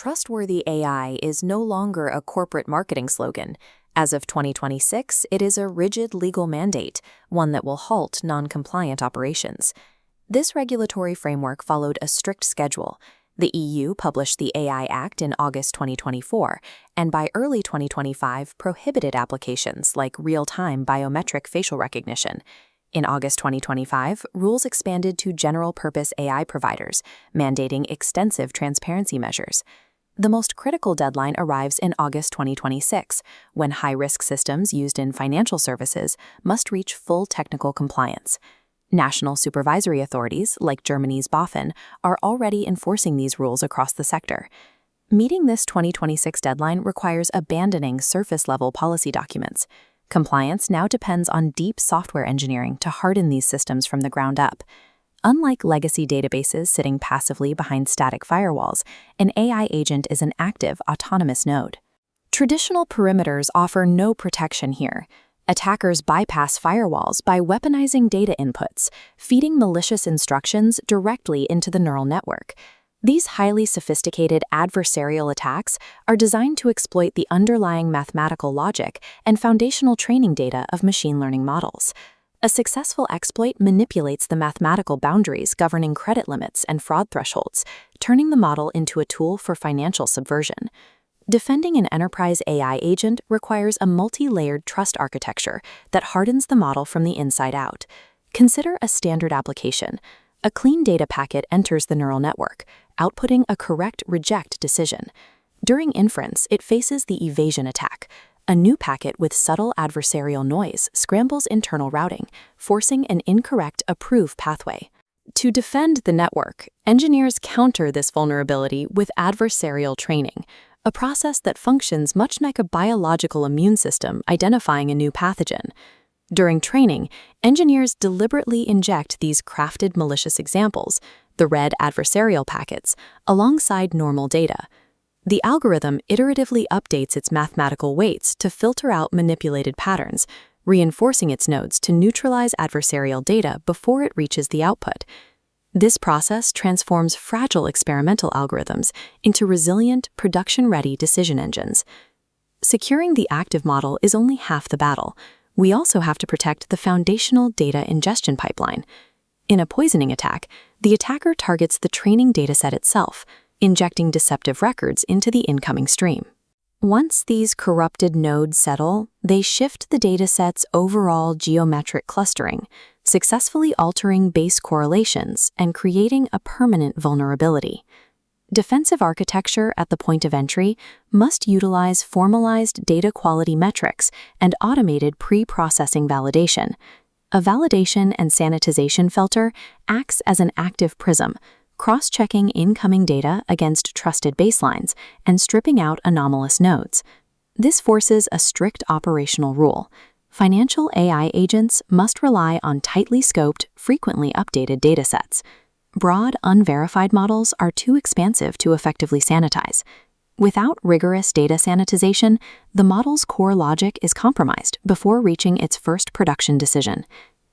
Trustworthy AI is no longer a corporate marketing slogan. As of 2026, it is a rigid legal mandate, one that will halt non-compliant operations. This regulatory framework followed a strict schedule. The EU published the AI Act in August 2024, and by early 2025 prohibited applications like real-time biometric facial recognition. In August 2025, rules expanded to general-purpose AI providers, mandating extensive transparency measures. The most critical deadline arrives in August 2026, when high-risk systems used in financial services must reach full technical compliance. National supervisory authorities, like Germany's BaFin, are already enforcing these rules across the sector. Meeting this 2026 deadline requires abandoning surface-level policy documents. Compliance now depends on deep software engineering to harden these systems from the ground up. Unlike legacy databases sitting passively behind static firewalls, an AI agent is an active, autonomous node. Traditional perimeters offer no protection here. Attackers bypass firewalls by weaponizing data inputs, feeding malicious instructions directly into the neural network. These highly sophisticated adversarial attacks are designed to exploit the underlying mathematical logic and foundational training data of machine learning models. A successful exploit manipulates the mathematical boundaries governing credit limits and fraud thresholds, turning the model into a tool for financial subversion. Defending an enterprise AI agent requires a multi-layered trust architecture that hardens the model from the inside out. Consider a standard application. A clean data packet enters the neural network, outputting a correct reject decision. During inference, it faces the evasion attack. A new packet with subtle adversarial noise scrambles internal routing, forcing an incorrect approve pathway. To defend the network, engineers counter this vulnerability with adversarial training, a process that functions much like a biological immune system identifying a new pathogen. During training, engineers deliberately inject these crafted malicious examples, the red adversarial packets, alongside normal data. The algorithm iteratively updates its mathematical weights to filter out manipulated patterns, reinforcing its nodes to neutralize adversarial data before it reaches the output. This process transforms fragile experimental algorithms into resilient, production-ready decision engines. Securing the active model is only half the battle. We also have to protect the foundational data ingestion pipeline. In a poisoning attack, the attacker targets the training dataset itself, injecting deceptive records into the incoming stream. Once these corrupted nodes settle, they shift the dataset's overall geometric clustering, successfully altering base correlations and creating a permanent vulnerability. Defensive architecture at the point of entry must utilize formalized data quality metrics and automated pre-processing validation. A validation and sanitization filter acts as an active prism, cross-checking incoming data against trusted baselines and stripping out anomalous nodes. This forces a strict operational rule. Financial AI agents must rely on tightly scoped, frequently updated datasets. Broad, unverified models are too expansive to effectively sanitize. Without rigorous data sanitization, the model's core logic is compromised before reaching its first production decision.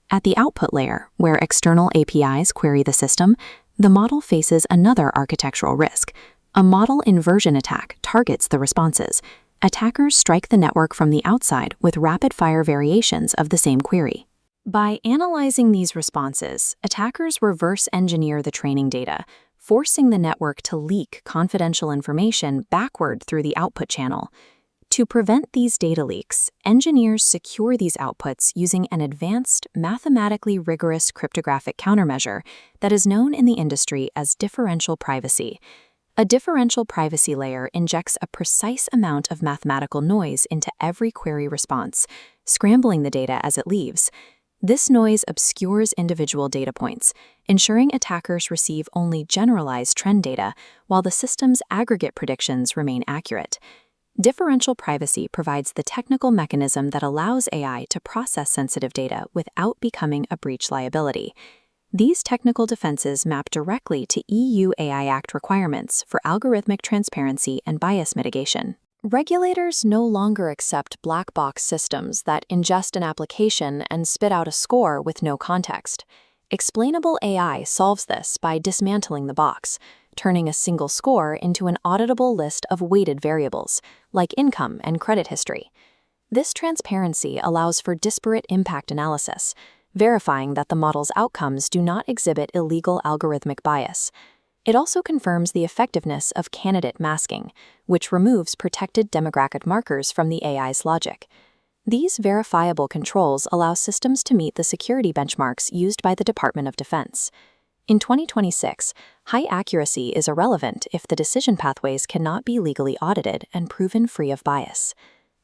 At the output layer, where external APIs query the system, the model faces another architectural risk. A model inversion attack targets the responses. Attackers strike the network from the outside with rapid-fire variations of the same query. By analyzing these responses, attackers reverse engineer the training data, forcing the network to leak confidential information backward through the output channel. To prevent these data leaks, engineers secure these outputs using an advanced, mathematically rigorous cryptographic countermeasure that is known in the industry as differential privacy. A differential privacy layer injects a precise amount of mathematical noise into every query response, scrambling the data as it leaves. This noise obscures individual data points, ensuring attackers receive only generalized trend data, while the system's aggregate predictions remain accurate. Differential privacy provides the technical mechanism that allows AI to process sensitive data without becoming a breach liability. These technical defenses map directly to EU AI Act requirements for algorithmic transparency and bias mitigation. Regulators no longer accept black box systems that ingest an application and spit out a score with no context. Explainable AI solves this by dismantling the box. turning a single score into an auditable list of weighted variables, like income and credit history. This transparency allows for disparate impact analysis, verifying that the model's outcomes do not exhibit illegal algorithmic bias. It also confirms the effectiveness of candidate masking, which removes protected demographic markers from the AI's logic. These verifiable controls allow systems to meet the security benchmarks used by the Department of Defense. In 2026, high accuracy is irrelevant if the decision pathways cannot be legally audited and proven free of bias.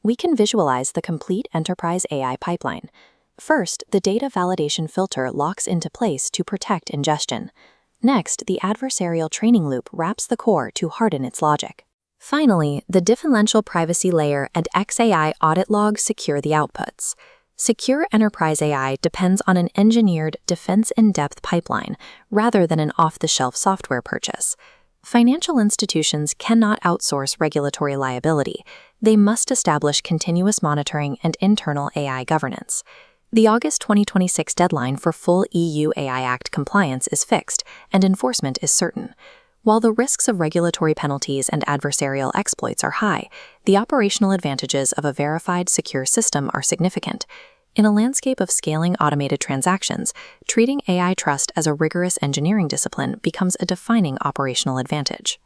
We can visualize the complete enterprise AI pipeline. First, the data validation filter locks into place to protect ingestion. Next, the adversarial training loop wraps the core to harden its logic. Finally, the differential privacy layer and XAI audit logs secure the outputs. Secure enterprise AI depends on an engineered defense-in-depth pipeline rather than an off-the-shelf software purchase. Financial institutions cannot outsource regulatory liability. They must establish continuous monitoring and internal AI governance. The August 2026 deadline for full EU AI Act compliance is fixed, and enforcement is certain. While the risks of regulatory penalties and adversarial exploits are high, the operational advantages of a verified, secure system are significant. In a landscape of scaling automated transactions, treating AI trust as a rigorous engineering discipline becomes a defining operational advantage.